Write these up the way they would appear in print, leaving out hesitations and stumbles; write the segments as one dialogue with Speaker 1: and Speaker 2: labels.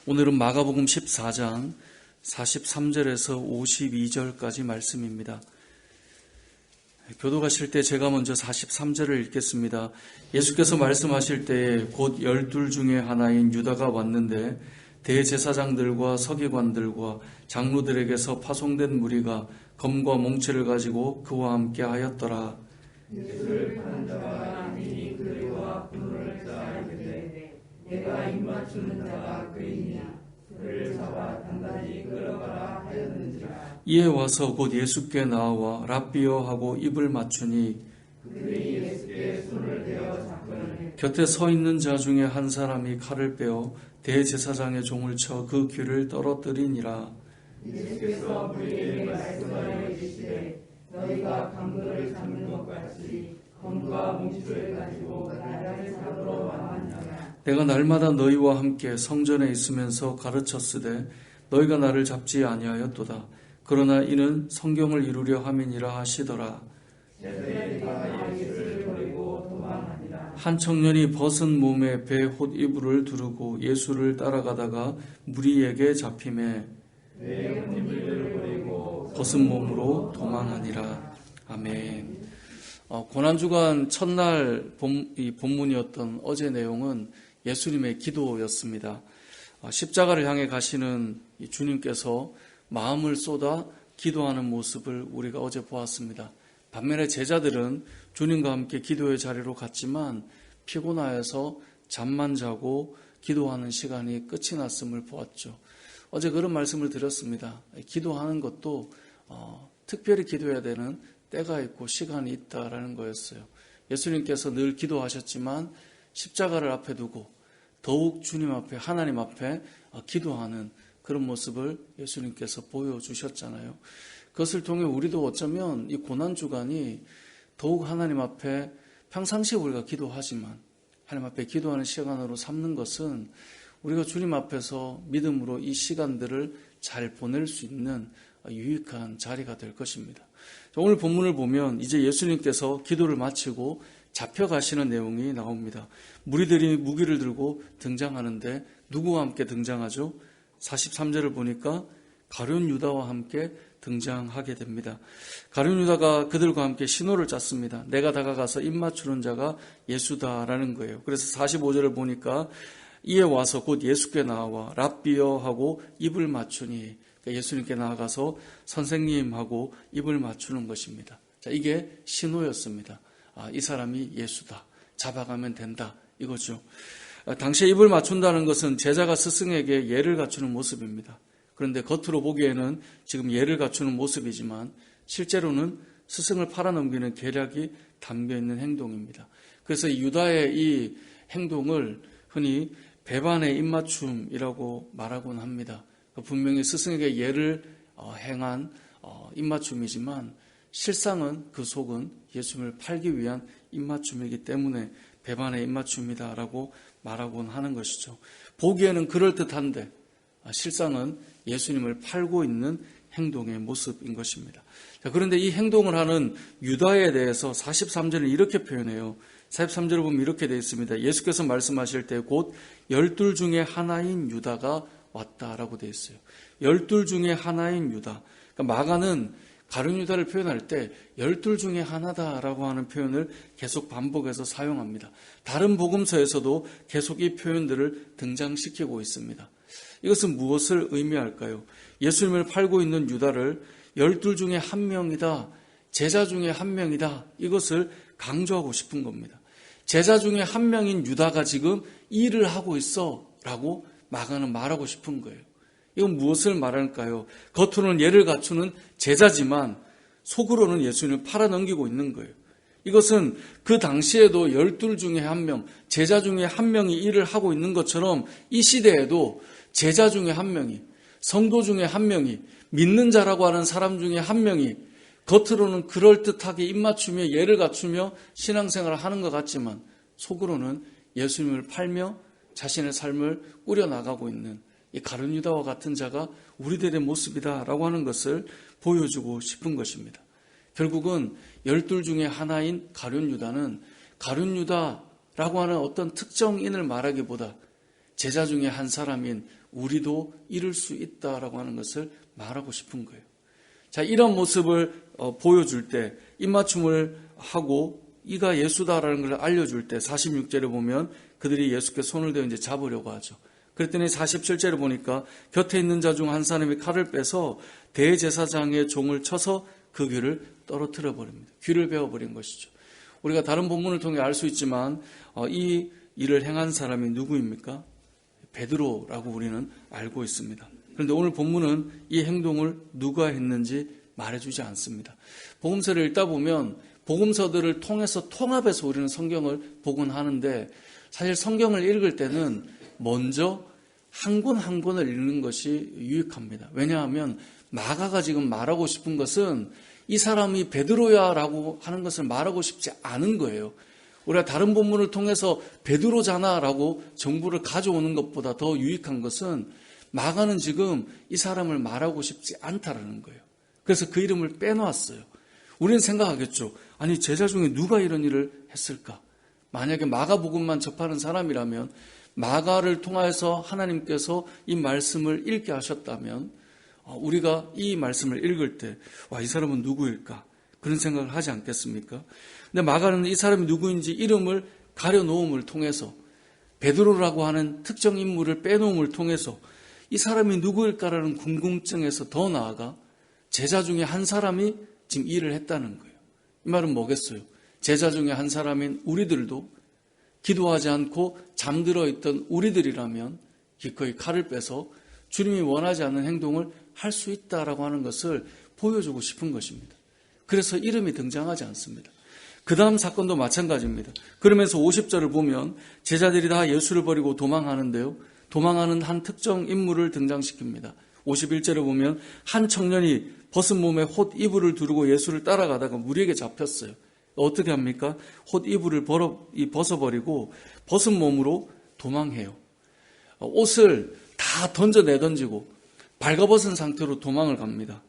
Speaker 1: 오늘은 마가복음 14장 43절에서 52절까지 말씀입니다. 교도가실 때 제가 먼저 43절을 읽겠습니다. 예수께서 말씀하실 때에 곧 12 중에 하나인 유다가 왔는데 대제사장들과 서기관들과 장로들에게서 파송된 무리가 검과 몽치를 가지고 그와 함께 하였더라.
Speaker 2: 예수를 파는 자가 이미 그리와 분노를 쌓아이르되 내가 입맞추는 자가 그이냐 그를 잡아 단단히 끌어가라 하였는지라.
Speaker 1: 이에 와서 곧 예수께 나와 랍비여 하고 입을 맞추니
Speaker 2: 그들이 예수께 손을 대어 잡거늘
Speaker 1: 곁에 서 있는 자 중에 한 사람이 칼을 빼어 대제사장의 종을 쳐 그 귀를 떨어뜨리니라.
Speaker 2: 예수께서 무리에게 말씀하여 이르시되 너희가 강도를 잡는 것 같이 검과 몽치를 가지고 나를 잡으러 왔느냐.
Speaker 1: 내가 날마다 너희와 함께 성전에 있으면서 가르쳤으되 너희가 나를 잡지 아니하였도다. 그러나 이는 성경을 이루려 함이니라 하시더라.
Speaker 2: 제자들이가 예수를 버리고 도망하니라.
Speaker 1: 한 청년이 벗은 몸에 배 홑이불을 두르고 예수를 따라가다가 무리에게 잡히매
Speaker 2: 내 혼인을 버리고
Speaker 1: 벗은 몸으로 도망하니라. 아멘. 고난주간 첫날 이 본문이었던 어제 내용은 예수님의 기도였습니다. 십자가를 향해 가시는 이 주님께서 마음을 쏟아 기도하는 모습을 우리가 어제 보았습니다. 반면에 제자들은 주님과 함께 기도의 자리로 갔지만 피곤하여서 잠만 자고 기도하는 시간이 끝이 났음을 보았죠. 어제 그런 말씀을 드렸습니다. 기도하는 것도 특별히 기도해야 되는 때가 있고 시간이 있다라는 거였어요. 예수님께서 늘 기도하셨지만 십자가를 앞에 두고 더욱 주님 앞에 하나님 앞에 기도하는 그런 모습을 예수님께서 보여주셨잖아요. 그것을 통해 우리도 어쩌면 이 고난주간이 더욱 하나님 앞에 평상시에 우리가 기도하지만 하나님 앞에 기도하는 시간으로 삼는 것은 우리가 주님 앞에서 믿음으로 이 시간들을 잘 보낼 수 있는 유익한 자리가 될 것입니다. 오늘 본문을 보면 이제 예수님께서 기도를 마치고 잡혀가시는 내용이 나옵니다. 무리들이 무기를 들고 등장하는데 누구와 함께 등장하죠? 43절을 보니까 가룟 유다와 함께 등장하게 됩니다. 가룟 유다가 그들과 함께 신호를 짰습니다. 내가 다가가서 입 맞추는 자가 예수다라는 거예요. 그래서 45절을 보니까 이에 와서 곧 예수께 나와 랍비여 하고 입을 맞추니 예수님께 나아가서 선생님하고 입을 맞추는 것입니다. 자, 이게 신호였습니다. 이 사람이 예수다. 잡아가면 된다. 이거죠. 당시에 입을 맞춘다는 것은 제자가 스승에게 예를 갖추는 모습입니다. 그런데 겉으로 보기에는 지금 예를 갖추는 모습이지만 실제로는 스승을 팔아넘기는 계략이 담겨있는 행동입니다. 그래서 유다의 이 행동을 흔히 배반의 입맞춤이라고 말하곤 합니다. 분명히 스승에게 예를 행한 입맞춤이지만 실상은 그 속은 예수님을 팔기 위한 입맞춤이기 때문에 배반의 입맞춤이다라고 말하곤 하는 것이죠. 보기에는 그럴듯한데 실상은 예수님을 팔고 있는 행동의 모습인 것입니다. 그런데 이 행동을 하는 유다에 대해서 43절은 이렇게 표현해요. 43절을 보면 이렇게 되어 있습니다. 예수께서 말씀하실 때 곧 12 중에 하나인 유다가 왔다라고 되어 있어요. 12 중에 하나인 유다. 그러니까 마가는 가룟 유다를 표현할 때 12 중에 하나다라고 하는 표현을 계속 반복해서 사용합니다. 다른 복음서에서도 계속 이 표현들을 등장시키고 있습니다. 이것은 무엇을 의미할까요? 예수님을 팔고 있는 유다를 12 중에 한 명이다, 제자 중에 한 명이다, 이것을 강조하고 싶은 겁니다. 제자 중에 한 명인 유다가 지금 이 일을 하고 있어 라고 마가는 말하고 싶은 거예요. 이건 무엇을 말할까요? 겉으로는 예를 갖추는 제자지만 속으로는 예수님을 팔아넘기고 있는 거예요. 이것은 그 당시에도 12 중에 한 명, 제자 중에 한 명이 일을 하고 있는 것처럼 이 시대에도 제자 중에 한 명이, 성도 중에 한 명이, 믿는 자라고 하는 사람 중에 한 명이 겉으로는 그럴듯하게 입맞추며 예를 갖추며 신앙생활을 하는 것 같지만 속으로는 예수님을 팔며 자신의 삶을 꾸려나가고 있는 이 가룟 유다와 같은 자가 우리들의 모습이다라고 하는 것을 보여주고 싶은 것입니다. 결국은 12 중에 하나인 가룟 유다는 가룟 유다라고 하는 어떤 특정인을 말하기보다 제자 중에 한 사람인 우리도 이룰 수 있다라고 하는 것을 말하고 싶은 거예요. 자, 이런 모습을 보여줄 때, 입맞춤을 하고 이가 예수다라는 걸 알려줄 때 46절에 보면 그들이 예수께 손을 대어 이제 잡으려고 하죠. 그랬더니 47절에 보니까 곁에 있는 자 중 한 사람이 칼을 빼서 대제사장의 종을 쳐서 그 귀를 떨어뜨려 버립니다. 귀를 베어버린 것이죠. 우리가 다른 본문을 통해 알 수 있지만 이 일을 행한 사람이 누구입니까? 베드로라고 우리는 알고 있습니다. 그런데 오늘 본문은 이 행동을 누가 했는지 말해주지 않습니다. 복음서를 읽다 보면 복음서들을 통해서 통합해서 우리는 성경을 보곤 하는데, 사실 성경을 읽을 때는 먼저 한 권 한 권을 읽는 것이 유익합니다. 왜냐하면 마가가 지금 말하고 싶은 것은 이 사람이 베드로야라고 하는 것을 말하고 싶지 않은 거예요. 우리가 다른 본문을 통해서 베드로잖아라고 정보를 가져오는 것보다 더 유익한 것은 마가는 지금 이 사람을 말하고 싶지 않다라는 거예요. 그래서 그 이름을 빼놓았어요. 우리는 생각하겠죠. 아니, 제자 중에 누가 이런 일을 했을까? 만약에 마가복음만 접하는 사람이라면, 마가를 통해서 하나님께서 이 말씀을 읽게 하셨다면 우리가 이 말씀을 읽을 때 와, 이 사람은 누구일까? 그런 생각을 하지 않겠습니까? 근데 마가는 이 사람이 누구인지 이름을 가려놓음을 통해서, 베드로라고 하는 특정 인물을 빼놓음을 통해서 이 사람이 누구일까라는 궁금증에서 더 나아가 제자 중에 한 사람이 지금 일을 했다는 거예요. 이 말은 뭐겠어요? 제자 중에 한 사람인 우리들도 기도하지 않고 잠들어 있던 우리들이라면 기꺼이 칼을 빼서 주님이 원하지 않는 행동을 할 수 있다라고 하는 것을 보여주고 싶은 것입니다. 그래서 이름이 등장하지 않습니다. 그 다음 사건도 마찬가지입니다. 그러면서 50절을 보면 제자들이 다 예수를 버리고 도망하는데요. 도망하는 한 특정 인물을 등장시킵니다. 51절에 보면 한 청년이 벗은 몸에 홑 이불을 두르고 예수를 따라가다가 무리에게 잡혔어요. 어떻게 합니까? 홑 이불을 벗어버리고 벗은 몸으로 도망해요. 옷을 다 던져내던지고 발가벗은 상태로 도망을 갑니다.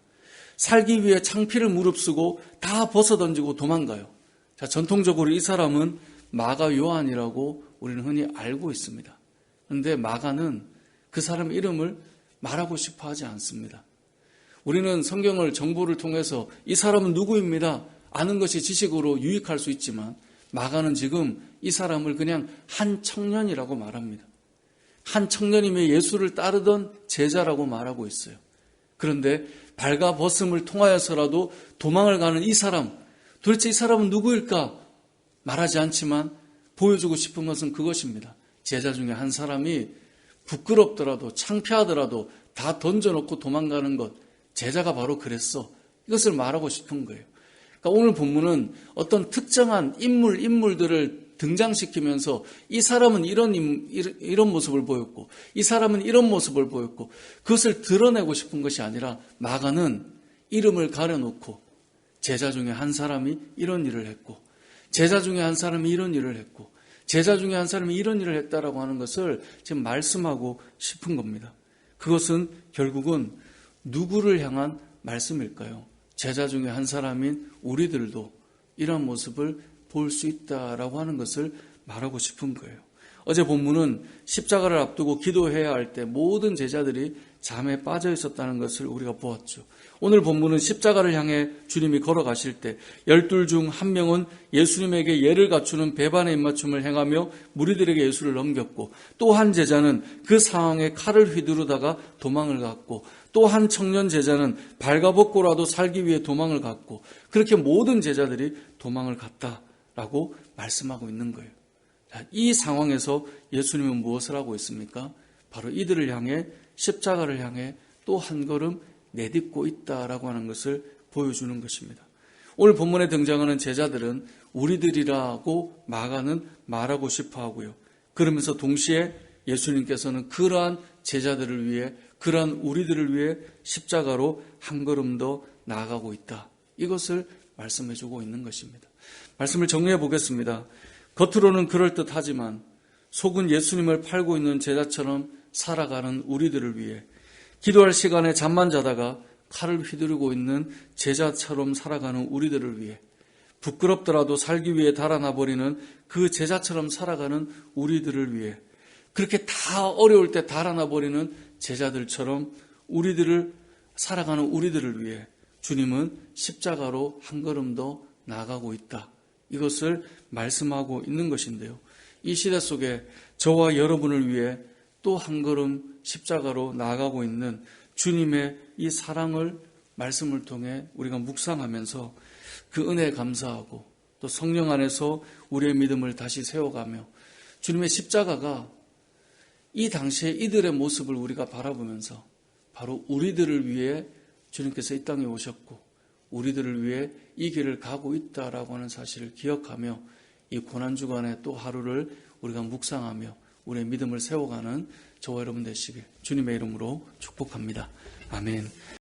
Speaker 1: 살기 위해 창피를 무릅쓰고 다 벗어던지고 도망가요. 자, 전통적으로 이 사람은 마가 요한이라고 우리는 흔히 알고 있습니다. 그런데 마가는 그 사람 이름을 말하고 싶어 하지 않습니다. 우리는 성경을 정보를 통해서 이 사람은 누구입니다 아는 것이 지식으로 유익할 수 있지만, 마가는 지금 이 사람을 그냥 한 청년이라고 말합니다. 한 청년이며 예수를 따르던 제자라고 말하고 있어요. 그런데 발가벗음을 통하여서라도 도망을 가는 이 사람, 도대체 이 사람은 누구일까? 말하지 않지만 보여주고 싶은 것은 그것입니다. 제자 중에 한 사람이 부끄럽더라도 창피하더라도 다 던져놓고 도망가는 것, 제자가 바로 그랬어. 이것을 말하고 싶은 거예요. 그러니까 오늘 본문은 어떤 특정한 인물들을 등장시키면서 이 사람은 이런 모습을 보였고 이 사람은 이런 모습을 보였고 그것을 드러내고 싶은 것이 아니라, 마가는 이름을 가려놓고 제자 중에 한 사람이 이런 일을 했고 제자 중에 한 사람이 이런 일을 했고 제자 중에 한 사람이 이런 일을 했다라고 하는 것을 지금 말씀하고 싶은 겁니다. 그것은 결국은 누구를 향한 말씀일까요? 제자 중에 한 사람인 우리들도 이런 모습을 볼 수 있다라고 하는 것을 말하고 싶은 거예요. 어제 본문은 십자가를 앞두고 기도해야 할 때 모든 제자들이 잠에 빠져 있었다는 것을 우리가 보았죠. 오늘 본문은 십자가를 향해 주님이 걸어가실 때 12 중 한 명은 예수님에게 예를 갖추는 배반의 입맞춤을 행하며 무리들에게 예수를 넘겼고, 또 한 제자는 그 상황에 칼을 휘두르다가 도망을 갔고, 또 한 청년 제자는 발가벗고라도 살기 위해 도망을 갔고, 그렇게 모든 제자들이 도망을 갔다라고 말씀하고 있는 거예요. 이 상황에서 예수님은 무엇을 하고 있습니까? 바로 이들을 향해, 십자가를 향해 또 한 걸음 내딛고 있다라고 하는 것을 보여주는 것입니다. 오늘 본문에 등장하는 제자들은 우리들이라고 마가는 말하고 싶어 하고요. 그러면서 동시에 예수님께서는 그러한 제자들을 위해, 그러한 우리들을 위해 십자가로 한 걸음 더 나아가고 있다. 이것을 말씀해주고 있는 것입니다. 말씀을 정리해 보겠습니다. 겉으로는 그럴듯하지만 속은 예수님을 팔고 있는 제자처럼 살아가는 우리들을 위해, 기도할 시간에 잠만 자다가 칼을 휘두르고 있는 제자처럼 살아가는 우리들을 위해, 부끄럽더라도 살기 위해 달아나버리는 그 제자처럼 살아가는 우리들을 위해, 그렇게 다 어려울 때 달아나 버리는 제자들처럼 우리들을 살아가는 우리들을 위해 주님은 십자가로 한 걸음 더 나아가고 있다. 이것을 말씀하고 있는 것인데요. 이 시대 속에 저와 여러분을 위해 또 한 걸음 십자가로 나아가고 있는 주님의 이 사랑을 말씀을 통해 우리가 묵상하면서 그 은혜에 감사하고 또 성령 안에서 우리의 믿음을 다시 세워가며 주님의 십자가가 이 당시에 이들의 모습을 우리가 바라보면서 바로 우리들을 위해 주님께서 이 땅에 오셨고 우리들을 위해 이 길을 가고 있다라고 하는 사실을 기억하며 이 고난주간의 또 하루를 우리가 묵상하며 우리의 믿음을 세워가는 저와 여러분 되시길 주님의 이름으로 축복합니다. 아멘.